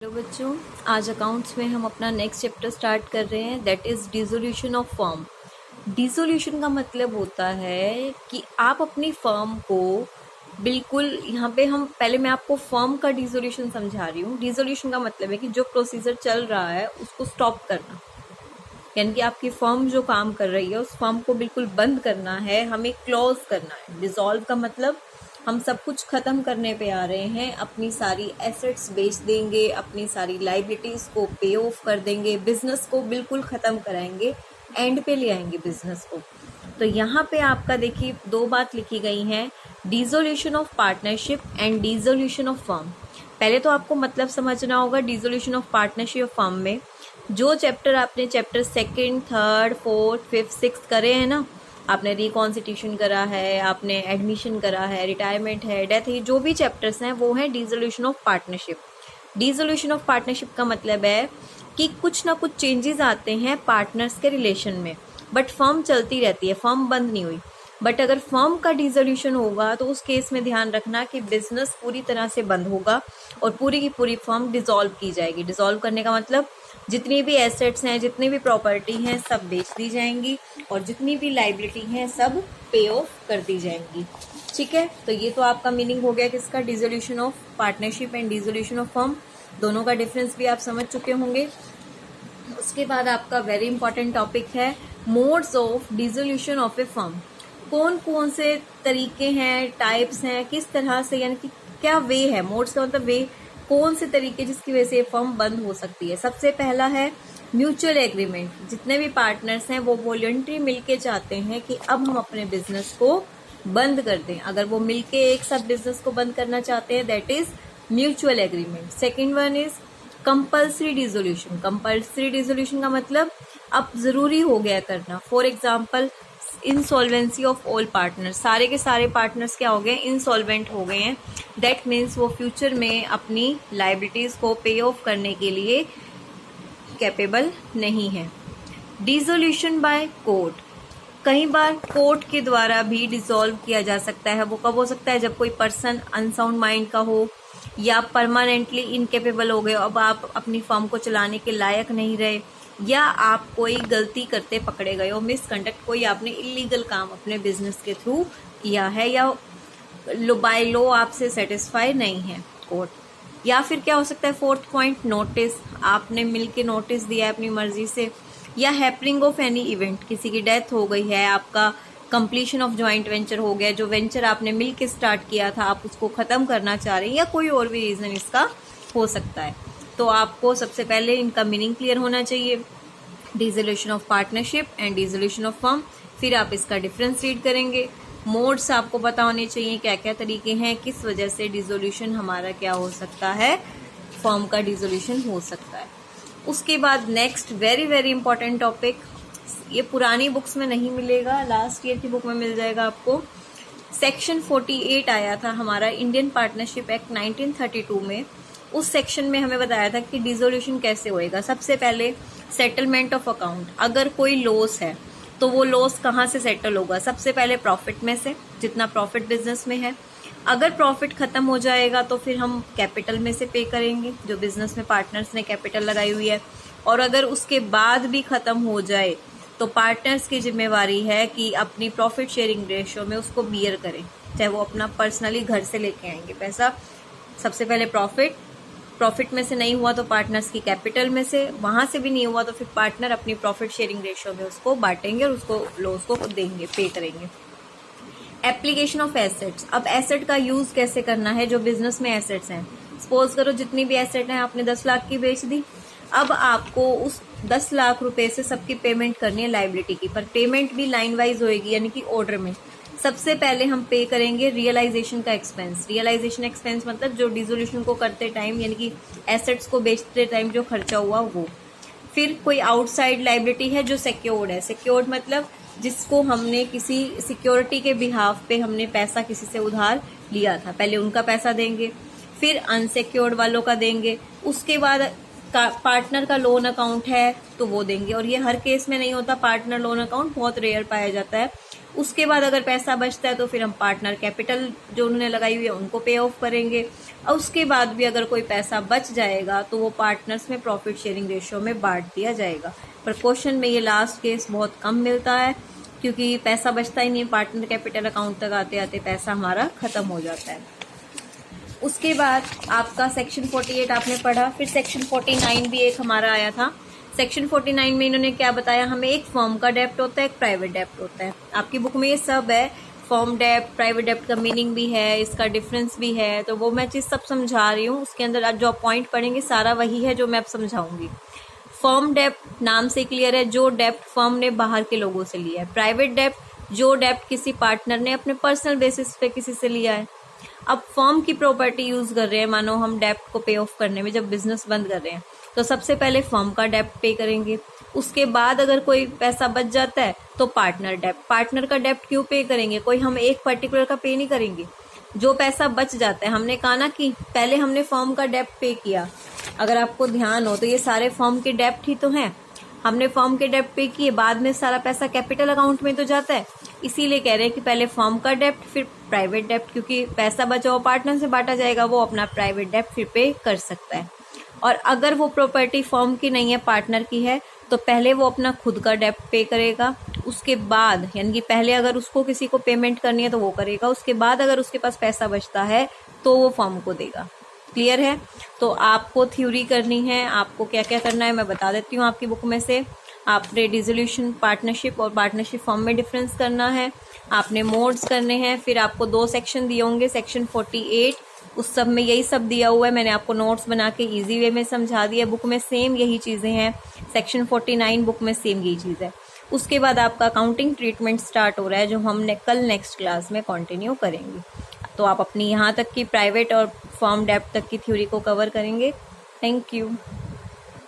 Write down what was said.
Hello बच्चों, आज accounts में हम अपना नेक्स्ट चैप्टर स्टार्ट कर रहे हैं, that is dissolution of firm. Dissolution का मतलब होता है कि आप अपनी फर्म को बिल्कुल, यहाँ पे हम पहले मैं आपको फर्म का डिसोल्यूशन समझा रही हूँ। डिसोल्यूशन का मतलब है कि जो प्रोसीजर चल रहा है उसको स्टॉप करना, यानी कि आपकी फर्म जो काम कर रही है उस फर्म को बिल्कुल बंद करना है, हमें क्लोज करना है। डिसॉल्व का मतलब हम सब कुछ ख़त्म करने पे आ रहे हैं, अपनी सारी एसेट्स बेच देंगे, अपनी सारी लाइबिलिटीज़ को पे ऑफ कर देंगे, बिजनेस को बिल्कुल ख़त्म कराएंगे, एंड पे ले आएंगे बिजनेस को। तो यहाँ पे आपका देखिए दो बात लिखी गई हैं, dissolution of partnership and dissolution of firm. पहले तो आपको मतलब समझना होगा dissolution of partnership of firm में जो चैप्टर आपने chapter second, third, fourth, fifth, six करे हैं ना, आपने रिकॉन्स्टिट्यूशन करा है, आपने एडमिशन करा है, रिटायरमेंट है, डेथ है, जो भी चैप्टर्स हैं वो हैं dissolution of partnership. Dissolution of partnership का मतलब है कि कुछ ना कुछ चेंजेस आते हैं पार्टनर्स के रिलेशन में, बट फर्म चलती रहती है, फर्म बंद नहीं हुई। बट अगर फर्म का डिसोल्यूशन होगा तो उस केस में ध्यान रखना कि बिजनेस पूरी तरह से बंद होगा और पूरी की पूरी फर्म डिसॉल्व की जाएगी। डिसॉल्व करने का मतलब जितनी भी एसेट्स हैं, जितनी भी प्रॉपर्टी हैं, सब बेच दी जाएंगी और जितनी भी लाइबिलिटी हैं सब पे ऑफ कर दी जाएंगी। ठीक है, तो ये तो आपका मीनिंग हो गया किसका, dissolution of partnership and dissolution of firm. दोनों का डिफरेंस भी आप समझ चुके होंगे। उसके बाद आपका वेरी इंपॉर्टेंट टॉपिक है modes of dissolution of A firm. कौन कौन से तरीके हैं, टाइप्स हैं, किस तरह से, यानी कि क्या वे है, मोड्स का मतलब वे, कौन से तरीके जिसकी वजह से ये फर्म बंद हो सकती है। सबसे पहला है म्यूचुअल एग्रीमेंट। जितने भी पार्टनर्स हैं वो वॉलंटरी मिलके चाहते हैं कि अब हम अपने बिजनेस को बंद कर दें। अगर वो मिलके एक साथ बिजनेस को बंद करना चाहते हैं, that is mutual agreement. Second one is compulsory dissolution. Compulsory dissolution का मतलब अब जरूरी हो गया करना। For example insolvency of all partners, सारे के सारे पार्टनर्स क्या हो गए, इंसॉल्वेंट हो गए हैं। दैट मीन्स वो फ्यूचर में अपनी लाइबिलिटीज को पे ऑफ करने के लिए कैपेबल नहीं है। डिसोल्यूशन बाय कोर्ट, कई बार कोर्ट के द्वारा भी डिसॉल्व किया जा सकता है। वो कब हो सकता है, जब कोई पर्सन अनसाउंड माइंड का हो या परमानेंटली इनकेपेबल हो गए, अब आप अपनी फर्म को चलाने के लायक नहीं रहे, या आप कोई गलती करते पकड़े गए हो, मिसकंडक्ट, कोई आपने इलीगल काम अपने बिजनेस के थ्रू किया है, या बाय लॉ आपसे सेटिस्फाई नहीं है कोर्ट। या फिर क्या हो सकता है, फोर्थ पॉइंट, नोटिस, आपने मिलके नोटिस दिया है अपनी मर्जी से, या हैपनिंग ऑफ एनी इवेंट, किसी की डेथ हो गई है, आपका कंप्लीशन ऑफ ज्वाइंट वेंचर हो गया, जो वेंचर आपने मिलके स्टार्ट किया था आप उसको खत्म करना चाह रहे हैं, या कोई और भी रीजन इसका हो सकता है। तो आपको सबसे पहले इनका मीनिंग क्लियर होना चाहिए, dissolution of partnership and dissolution of firm. फिर आप इसका डिफरेंस रीड करेंगे। मोड्स आपको पता होने चाहिए, क्या क्या तरीके हैं, किस वजह से डिसोल्यूशन हमारा क्या हो सकता है, फर्म का डिसोल्यूशन हो सकता है। उसके बाद next very very important topic, ये पुरानी बुक्स में नहीं मिलेगा, लास्ट ईयर की बुक में मिल जाएगा आपको। सेक्शन 48 आया था हमारा इंडियन पार्टनरशिप एक्ट 1932 में। उस सेक्शन में हमें बताया था कि डिसोल्यूशन कैसे होएगा। सबसे पहले सेटलमेंट ऑफ अकाउंट, अगर कोई लॉस है तो वो लॉस कहाँ से सेटल होगा, सबसे पहले प्रॉफिट में से, जितना प्रॉफिट बिजनेस में है। अगर प्रॉफिट खत्म हो जाएगा तो फिर हम कैपिटल में से पे करेंगे, जो बिजनेस में पार्टनर्स ने कैपिटल लगाई हुई है। और अगर उसके बाद भी खत्म हो जाए तो पार्टनर्स की जिम्मेवारी है कि अपनी प्रॉफिट शेयरिंग रेशियो में उसको बियर करें, चाहे वो अपना पर्सनली घर से लेके आएंगे पैसा। सबसे पहले प्रॉफिट में से नहीं हुआ तो पार्टनर्स की कैपिटल में से, वहां से भी नहीं हुआ तो फिर पार्टनर अपनी प्रॉफिट शेयरिंग रेशियो में उसको बांटेंगे और उसको लॉस को देंगे, पे करेंगे। एप्लीकेशन ऑफ एसेट्स, अब एसेट का यूज कैसे करना है, जो बिजनेस में एसेट्स हैं। सपोज करो जितनी भी एसेट है आपने 10 लाख की बेच दी, अब आपको उस 10 लाख रुपए से सबकी पेमेंट करनी है लाइबिलिटी की, पर पेमेंट भी लाइन वाइज होएगी, यानी कि ऑर्डर में। सबसे पहले हम पे करेंगे रियलाइजेशन का एक्सपेंस। रियलाइजेशन एक्सपेंस मतलब जो डिसोल्यूशन को करते टाइम, यानी कि एसेट्स को बेचते टाइम जो खर्चा हुआ वो। फिर कोई आउटसाइड लाइबिलिटी है जो सिक्योर्ड है। सिक्योर्ड मतलब जिसको हमने किसी सिक्योरिटी के बिहाफ पे हमने पैसा किसी से उधार लिया था, पहले उनका पैसा देंगे, फिर अनसिक्योर्ड वालों का देंगे, उसके बाद पार्टनर का लोन अकाउंट है तो वो देंगे। और ये हर केस में नहीं होता, पार्टनर लोन अकाउंट बहुत रेयर पाया जाता है। उसके बाद अगर पैसा बचता है तो फिर हम पार्टनर कैपिटल जो उन्होंने लगाई हुई है उनको पे ऑफ करेंगे, और उसके बाद भी अगर कोई पैसा बच जाएगा तो वो पार्टनर्स में प्रॉफिट शेयरिंग रेशियो में बांट दिया जाएगा। पर क्वेश्चन में ये लास्ट केस बहुत कम मिलता है, क्योंकि पैसा बचता ही नहीं, पार्टनर कैपिटल अकाउंट तक आते आते पैसा हमारा खत्म हो जाता है। उसके बाद आपका सेक्शन 48 आपने पढ़ा, फिर सेक्शन 49 भी एक हमारा आया था। सेक्शन 49 में इन्होंने क्या बताया, हमें एक फर्म का डेप्ट होता है, एक प्राइवेट डेप्ट होता है। आपकी बुक में ये सब है, फर्म डेप्ट, प्राइवेट डेप्ट का मीनिंग भी है, इसका डिफरेंस भी है, तो वो मैं चीज़ सब समझा रही हूँ। उसके अंदर जो आप पॉइंट पढ़ेंगे सारा वही है जो मैं अब समझाऊंगी। फर्म डेप्ट नाम से क्लियर है, जो डेप्ट फर्म ने बाहर के लोगों से लिया है। प्राइवेट डेप्ट, जो डेप्ट किसी पार्टनर ने अपने पर्सनल बेसिस पे किसी से लिया है। अब फर्म की प्रॉपर्टी यूज कर रहे हैं, मानो हम डेप्ट को पे ऑफ करने में, जब बिजनेस बंद कर रहे हैं तो सबसे पहले फर्म का डेप्ट पे करेंगे। उसके बाद अगर कोई पैसा बच जाता है तो पार्टनर डेप्ट, पार्टनर का डेप्ट क्यों पे करेंगे, कोई हम एक पर्टिकुलर का पे नहीं करेंगे। जो पैसा बच जाता है, हमने कहा ना कि पहले हमने फर्म का डेप्ट पे किया, अगर आपको ध्यान हो तो ये सारे फर्म के डेप्ट ही तो हैं। हमने फर्म के डेप्ट पे किए, बाद में सारा पैसा कैपिटल अकाउंट में तो जाता है, इसीलिए कह रहे हैं कि पहले फर्म का डेप्ट फिर प्राइवेट डेप्ट, क्योंकि पैसा बचा हुआ पार्टनर से बांटा जाएगा, वो अपना प्राइवेट डेप्ट फिर पे कर सकता है। और अगर वो प्रॉपर्टी फर्म की नहीं है, पार्टनर की है, तो पहले वो अपना खुद का डेप्ट पे करेगा, उसके बाद यानी कि पहले अगर उसको किसी को पेमेंट करनी है तो वो करेगा, उसके बाद अगर उसके पास पैसा बचता है तो वो फर्म को देगा। क्लियर है? तो आपको थ्योरी करनी है, आपको क्या क्या करना है मैं बता देती हूँ आपकी बुक में से। आपने डिसोल्यूशन, पार्टनरशिप और पार्टनरशिप फॉर्म में डिफरेंस करना है, आपने मोड्स करने हैं, फिर आपको 2 सेक्शन दिए होंगे, सेक्शन 48 उस सब में यही सब दिया हुआ है, मैंने आपको नोट्स बना के इजी वे में समझा दिया। बुक में सेम यही चीज़ें हैं, सेक्शन 49 बुक में सेम यही चीज़ है। उसके बाद आपका अकाउंटिंग ट्रीटमेंट स्टार्ट हो रहा है, जो हमने कल नेक्स्ट क्लास में कंटिन्यू करेंगे। तो आप अपनी यहाँ तक की प्राइवेट और फर्म डेप्ट तक की थ्योरी को कवर करेंगे। Thank you.